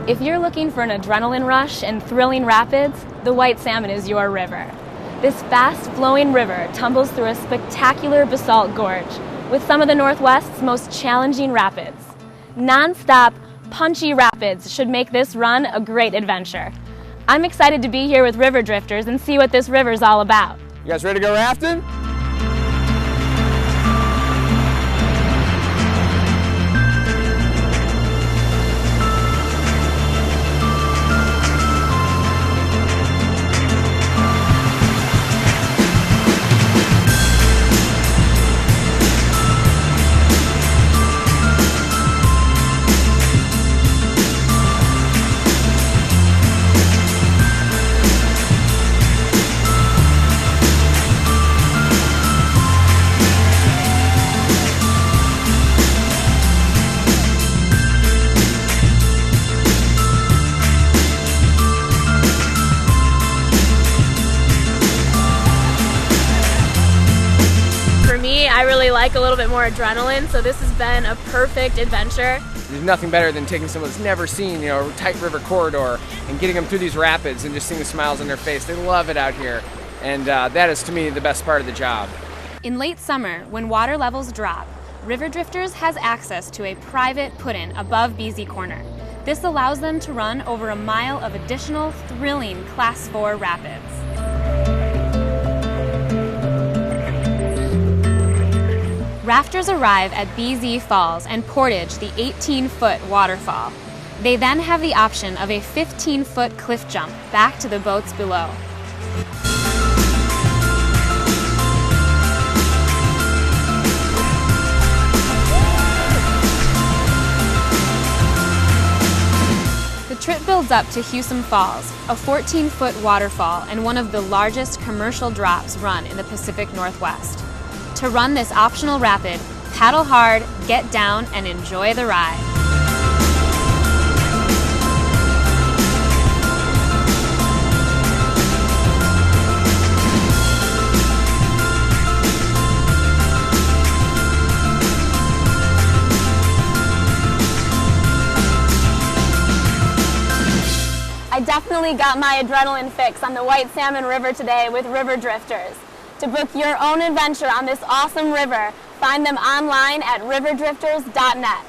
If you're looking for an adrenaline rush and thrilling rapids, the White Salmon is your river. This fast-flowing river tumbles through a spectacular basalt gorge with some of the Northwest's most challenging rapids. Non-stop, punchy rapids should make this run a great adventure. I'm excited to be here with river drifters and see what this river's all about. You guys ready to go rafting? I really like a little bit more adrenaline, so this has been a perfect adventure. There's nothing better than taking someone that's never seen, a tight river corridor and getting them through these rapids and just seeing the smiles on their face. They love it out here, and that is, to me, the best part of the job. In late summer, when water levels drop, River Drifters has access to a private put-in above BZ Corner. This allows them to run over a mile of additional thrilling Class 4 rapids. Rafters arrive at BZ Falls and portage the 18-foot waterfall. They then have the option of a 15-foot cliff jump back to the boats below. The trip builds up to Hewsum Falls, a 14-foot waterfall and one of the largest commercial drops run in the Pacific Northwest. To run this optional rapid, paddle hard, get down, and enjoy the ride. I definitely got my adrenaline fix on the White Salmon River today with River Drifters. To book your own adventure on this awesome river, find them online at riverdrifters.net.